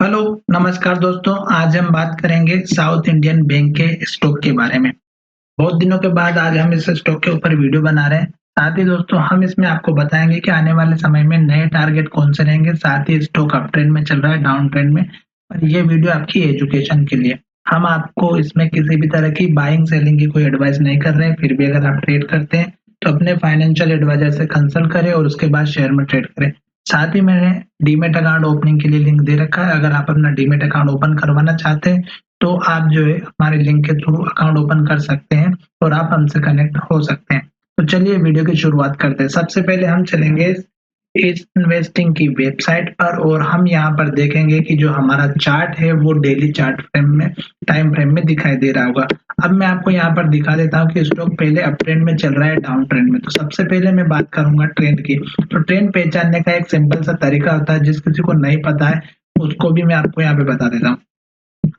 Hello, नमस्कार दोस्तों। आज हम बात करेंगे साउथ इंडियन बैंक के स्टॉक के बारे में। बहुत दिनों के बाद आज हम इस स्टॉक के ऊपर वीडियो बना रहे हैं। साथ ही दोस्तों हम इसमें आपको बताएंगे कि आने वाले समय में नए टारगेट कौन से रहेंगे। साथ ही स्टॉक अप ट्रेंड में चल रहा है, डाउन ट्रेंड में, और ये वीडियो आपकी एजुकेशन के लिए। हम आपको इसमें किसी भी तरह की बाइंग सेलिंग की कोई एडवाइस नहीं कर रहे हैं। फिर भी अगर आप ट्रेड करते हैं तो अपने फाइनेंशियल एडवाइजर से कंसल्ट करें और उसके बाद शेयर में ट्रेड करें। साथ ही मैंने डीमैट अकाउंट ओपनिंग के लिए लिंक दे रखा है। अगर आप अपना डीमैट अकाउंट ओपन करवाना चाहते हैं तो आप जो है हमारे लिंक के थ्रू अकाउंट ओपन कर सकते हैं और आप हमसे कनेक्ट हो सकते हैं। तो चलिए वीडियो की शुरुआत करते हैं। सबसे पहले हम चलेंगे इस इन्वेस्टिंग की वेबसाइट पर और हम यहाँ पर देखेंगे कि जो हमारा चार्ट है वो डेली चार्ट फ्रेम में टाइम फ्रेम में दिखाई दे रहा होगा। अब मैं आपको यहाँ पर दिखा देता हूँ कि स्टॉक पहले अप ट्रेंड में चल रहा है, डाउन ट्रेंड में। तो सबसे पहले मैं बात करूंगा ट्रेंड की। तो ट्रेंड पहचानने का एक सिंपल सा तरीका होता है, जिस किसी को नहीं पता है उसको भी मैं आपको यहाँ पे बता देता हूँ।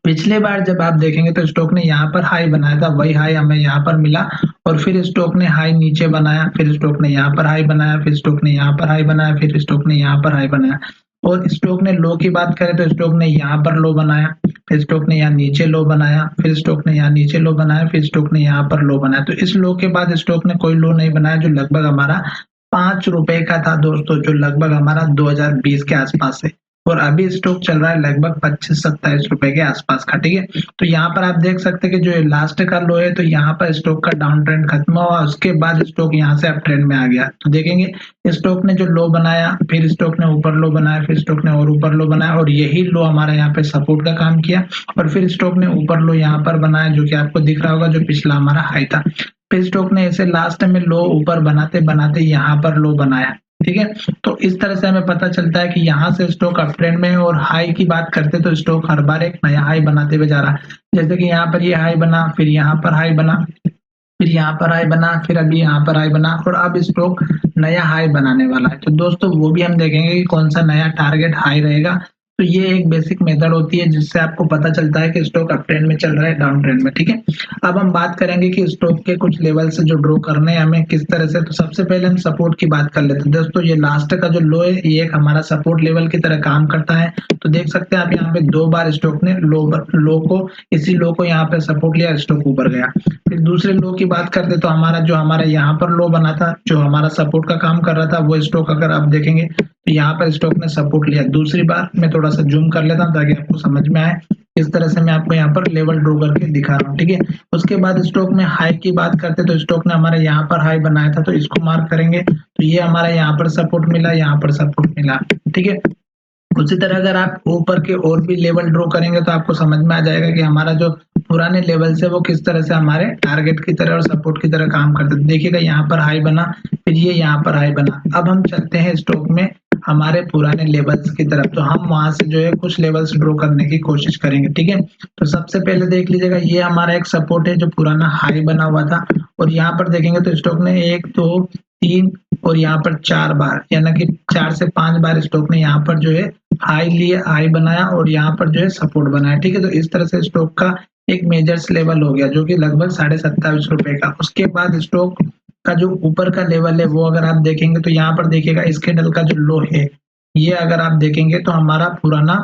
पिछले बार जब आप देखेंगे तो स्टॉक ने यहाँ पर हाई बनाया था, वही हाई हमें यहाँ पर मिला और फिर स्टॉक ने हाई नीचे बनाया, फिर स्टॉक ने यहाँ पर हाई बनाया, फिर स्टॉक ने यहाँ पर हाई बनाया, फिर स्टॉक ने यहाँ पर हाई बनाया। और स्टॉक ने लो की बात करें तो स्टॉक ने यहाँ पर लो बनाया, फिर स्टॉक ने यहाँ नीचे लो बनाया, फिर स्टॉक ने यहाँ नीचे लो बनाया, फिर स्टॉक ने यहाँ पर लो बनाया। तो इस लो के बाद स्टॉक ने कोई लो नहीं बनाया, जो लगभग हमारा ₹5 का था दोस्तों, जो लगभग हमारा 2020 के आसपास है। और अभी स्टॉक चल रहा है लगभग 25-27 रुपए के आसपास का। ठीक है, तो यहाँ पर आप देख सकते हैं कि जो लास्ट का लो है तो यहाँ पर स्टॉक का डाउन ट्रेंड खत्म हुआ, उसके बाद स्टॉक यहाँ से अप ट्रेंड में आ गया। तो देखेंगे स्टॉक ने जो लो बनाया, फिर स्टॉक ने ऊपर लो बनाया, फिर स्टॉक ने और ऊपर लो बनाया और यही लो हमारा यहाँ पे सपोर्ट का काम किया। और फिर स्टॉक ने ऊपर लो यहाँ पर बनाया, जो कि आपको दिख रहा होगा, जो पिछला हमारा हाई था। फिर स्टॉक ने ऐसे लास्ट में लो ऊपर बनाते बनाते यहाँ पर लो बनाया। ठीक है, तो इस तरह से हमें पता चलता है कि यहाँ से स्टॉक अप ट्रेंड में है। और हाई की बात करते तो स्टॉक हर बार एक नया हाई बनाते हुए जा रहा है। जैसे कि यहाँ पर ये हाई बना, फिर यहाँ पर हाई बना, फिर यहाँ पर हाई बना, फिर अभी यहाँ पर हाई बना और अब स्टॉक नया हाई बनाने वाला है। तो दोस्तों वो भी हम देखेंगे कि कौन सा नया टारगेट हाई रहेगा। तो ये एक बेसिक मेथड होती है जिससे आपको पता चलता है कि स्टॉक अप ट्रेंड में चल रहा है, डाउन ट्रेंड में। ठीक है, अब हम बात करेंगे कि स्टॉक के कुछ लेवल से जो ड्रॉ करने हैं हमें किस तरह से। तो सबसे पहले हम सपोर्ट की बात कर लेते हैं दोस्तों। ये लास्ट का जो लो है ये एक हमारा सपोर्ट लेवल की तरह काम करता है। तो देख सकते हैं आप यहाँ पे 2 बार स्टॉक ने लो को इसी लो को यहाँ पे सपोर्ट लिया, स्टॉक ऊपर गया। फिर दूसरे लो की बात करते तो हमारा यहाँ पर लो बना था, जो हमारा सपोर्ट का काम कर रहा था, वो स्टॉक अगर आप देखेंगे तो यहाँ पर स्टॉक ने सपोर्ट लिया। दूसरी बार मैं थोड़ा सा जूम कर लेता हूँ ताकि आपको समझ में आए। इस तरह से मैं आपको यहाँ पर लेवल ड्रॉ करके दिखा रहा हूँ। ठीक है, उसके बाद स्टॉक में हाई की बात करते तो स्टॉक ने हमारे यहाँ पर हाई बनाया था, तो इसको मार्क करेंगे। तो ये हमारा यहाँ पर सपोर्ट मिला, यहाँ पर सपोर्ट मिला। ठीक है, उसी तरह अगर आप ऊपर के और भी लेवल ड्रॉ करेंगे तो आपको समझ में आ जाएगा कि हमारा जो पुराने लेवल से वो किस तरह से हमारे टारगेट की तरह और सपोर्ट की तरह काम करते हैं। देखिएगा यहाँ पर हाई बना, फिर ये यहाँ पर हाई बना। अब हम चलते हैं स्टॉक में हमारे पुराने लेवल्स की तरफ। तो हम वहां से जो है कुछ लेवल्स ड्रॉ करने की कोशिश करेंगे। ठीक है, तो सबसे पहले देख लीजिएगा ये हमारा एक सपोर्ट है जो पुराना हाई बना हुआ था। और यहाँ पर देखेंगे तो स्टॉक ने 1 2 3 और यहाँ पर 4 बार, यानी कि 4 से 5 बार स्टॉक ने यहाँ पर जो है हाई लिए, हाई बनाया और यहाँ पर जो है सपोर्ट बनाया। ठीक है, तो इस तरह से स्टॉक का एक मेजर्स लेवल हो गया जो कि लगभग 27.5 का। उसके बाद स्टॉक का जो ऊपर का लेवल है वो अगर आप देखेंगे तो यहाँ पर देखिएगा इस कैंडल का जो लो है, ये अगर आप देखेंगे तो हमारा पुराना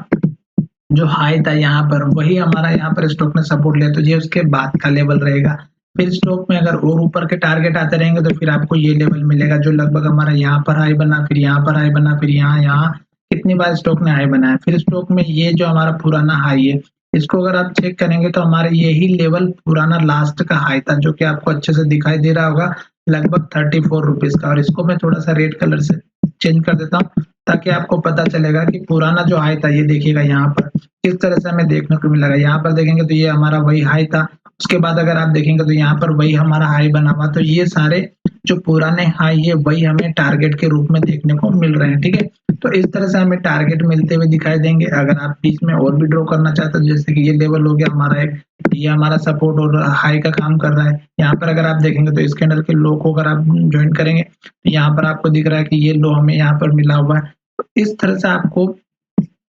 जो हाई था यहाँ पर वही हमारा यहाँ पर स्टॉक ने सपोर्ट लिया। तो ये उसके बाद का लेवल रहेगा। फिर स्टॉक में अगर और ऊपर के टारगेट आते रहेंगे तो फिर आपको ये लेवल मिलेगा जो लगभग हमारा यहाँ पर हाई बना, फिर यहाँ पर हाई बना, फिर यहाँ यहाँ कितनी बार स्टॉक ने हाई बनाया। फिर स्टॉक में ये जो हमारा पुराना हाई है इसको अगर आप चेक करेंगे तो हमारे यही लेवल पुराना लास्ट का हाई था, जो कि आपको अच्छे से दिखाई दे रहा होगा, लगभग 34 रुपीज का। और इसको मैं थोड़ा सा रेड कलर से चेंज कर देता हूँ ताकि आपको पता चलेगा कि पुराना जो हाई था ये देखिएगा यहाँ पर किस तरह से हमें देखने को मिलेगा। यहाँ पर देखेंगे तो ये हमारा वही हाई था। उसके बाद अगर आप देखेंगे तो यहाँ पर वही हमारा हाई बना हुआ। तो ये सारे जो पुराने हाई है वही हमें टारगेट के रूप में देखने को मिल रहे हैं। ठीक है, तो इस तरह से हमें टारगेट मिलते हुए दिखाई देंगे। अगर आप बीच में और भी ड्रॉ करना चाहते हो, जैसे कि ये लेवल हो गया हमारा एक, ये हमारा सपोर्ट और हाई का काम कर रहा है। यहाँ पर अगर आप देखेंगे तो इस कैंडल के लो को अगर आप ज्वाइन करेंगे तो यहाँ पर आपको दिख रहा है कि ये लो हमें यहाँ पर मिला हुआ है। तो इस तरह से आपको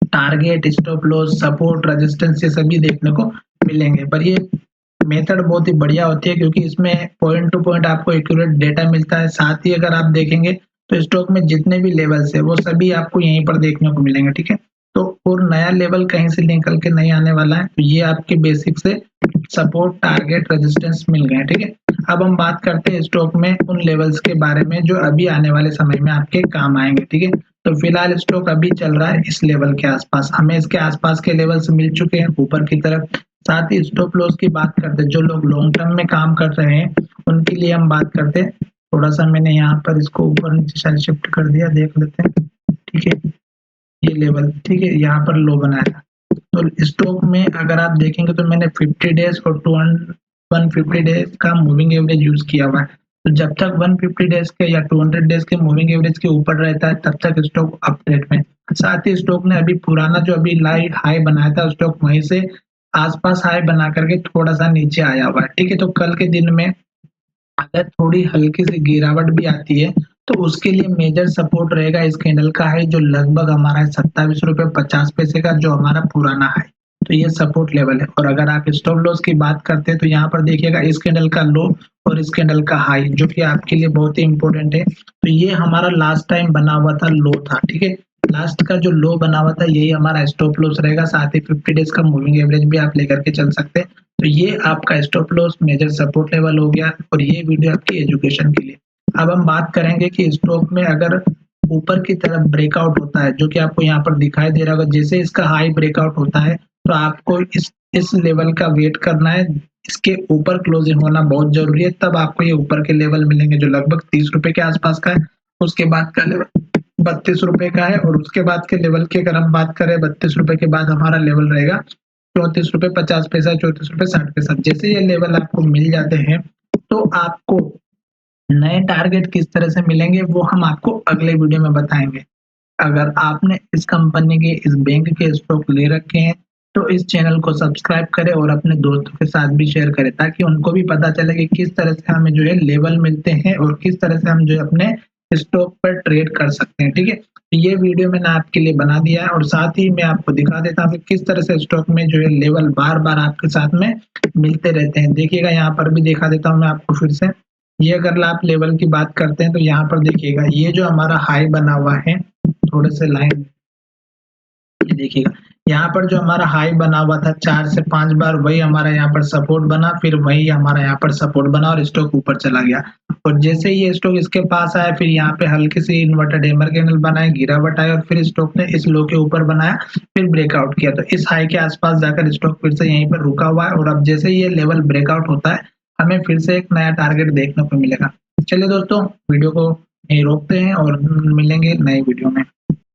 target, stop loss, support, resistance ये सभी देखने को मिलेंगे। पर ये मेथड बहुत ही बढ़िया होती है क्योंकि इसमें पॉइंट टू पॉइंट आपको एक्यूरेट डेटा मिलता है। साथ ही अगर आप देखेंगे तो स्टॉक में जितने भी लेवल्स है वो सभी आपको यहीं पर देखने को मिलेंगे। ठीक है, तो और नया लेवल कहीं से निकल के नहीं आने वाला है। तो ये आपके बेसिक से सपोर्ट, टारगेट, रेजिस्टेंस मिल गए, ठीक है। अब हम बात करते हैं स्टॉक में उन लेवल्स के बारे में जो अभी आने वाले समय में आपके काम आएंगे, ठीक है। तो फिलहाल स्टॉक अभी चल रहा है इस लेवल के आसपास, हमें इसके आसपास के लेवल्स मिल चुके हैं ऊपर की तरफ। साथ ही स्टॉप लॉस की बात करते हैं, जो लोग लॉन्ग टर्म में काम कर रहे हैं उनके लिए हम बात करते हैं। थोड़ा सा मैंने यहाँ पर इसको ऊपर नीचे साइड शिफ्ट कर दिया, देख लेते हैं, ठीक है। ये लेवल, ठीक है, यहाँ पर लो बनाया था। तो स्टॉक में अगर आप देखेंगे तो मैंने 50 डेज और 150 डेज का मूविंग एवरेज यूज किया हुआ है। तो जब तक 150 डेज के या 200 डेज के मूविंग एवरेज के ऊपर रहता है तब तक स्टॉक अपडेट में। साथ ही स्टॉक ने अभी पुराना जो अभी हाई बनाया था स्टॉक वहीं से आसपास हाई बना करके थोड़ा सा नीचे आया हुआ है, ठीक है। तो कल के दिन में अगर थोड़ी हल्की सी गिरावट भी आती है तो उसके लिए मेजर सपोर्ट रहेगा इस कैंडल का हाई, जो लगभग हमारा है 27.50 रुपए का, जो हमारा पुराना हाई। तो ये सपोर्ट लेवल है। और अगर आप स्टॉप लॉस की बात करते हैं तो यहाँ पर देखिएगा इस कैंडल का लो और इस कैंडल का हाई, जो कि आपके लिए बहुत ही इंपॉर्टेंट है। तो ये हमारा लास्ट टाइम बना हुआ था लो था, ठीक है। लास्ट का जो लो बना हुआ था यही हमारा स्टॉप लॉस रहेगा। साथ ही 50 डेज का मूविंग एवरेज भी आप लेकर के चल सकते हैं। तो ये आपका stop loss major support level हो गया और ये वीडियो आपकी एजुकेशन के लिए। अब हम बात करेंगे कि स्टॉक में अगर ऊपर की तरफ ब्रेकआउट होता है, जो कि आपको यहाँ पर दिखाई दे रहा होगा, जैसे इसका हाई ब्रेकआउट होता है तो आपको इस लेवल का वेट करना है। इसके ऊपर क्लोजिंग होना बहुत जरूरी है, तब आपको ये ऊपर के लेवल मिलेंगे जो लगभग 30 रुपए के आसपास का है। उसके बाद का लेवल 32 रुपए का है और उसके बाद के लेवल की अगर हम बात करें 32 रुपए के बाद हमारा लेवल रहेगा 34.50 रुपए, 34.60 रुपए। जैसे ये लेवल आपको मिल जाते हैं तो आपको नए टारगेट किस तरह से मिलेंगे वो हम आपको अगले वीडियो में बताएंगे। अगर आपने इस कंपनी के, इस बैंक के स्टॉक ले रखे हैं तो इस चैनल को सब्सक्राइब करें और अपने दोस्तों के साथ भी शेयर करें, ताकि उनको भी पता चले कि किस तरह से हमें जो है लेवल मिलते हैं और किस तरह से हम जो है अपने स्टॉक पर ट्रेड कर सकते हैं, ठीक है। तो ये वीडियो मैंने आपके लिए बना दिया है और साथ ही मैं आपको दिखा देता हूँ कि किस तरह से स्टॉक में जो है लेवल बार बार आपके साथ में मिलते रहते हैं। देखिएगा यहाँ पर भी दिखा देता हूँ मैं आपको फिर से। ये अगर आप लेवल की बात करते हैं तो यहाँ पर देखिएगा ये जो हमारा हाई बना हुआ है, थोड़े से लाइन देखिएगा, यहाँ पर जो हमारा हाई बना हुआ था 4 से 5 बार, वही हमारा यहाँ पर सपोर्ट बना, फिर वही हमारा यहाँ पर सपोर्ट बना और स्टॉक ऊपर चला गया। और जैसे ये स्टॉक इसके पास आया फिर यहाँ पे हल्की सी इन्वर्टेड हैमर कैंडल बनाए, गिरावट आई और फिर स्टॉक ने इस लो के ऊपर बनाया, फिर ब्रेकआउट किया। तो इस हाई के आसपास जाकर स्टॉक फिर से यहीं पर रुका हुआ है और अब जैसे ये लेवल ब्रेकआउट होता है हमें फिर से एक नया टारगेट देखने को मिलेगा। चलिए दोस्तों, वीडियो को यहीं रोकते हैं और मिलेंगे नए वीडियो में।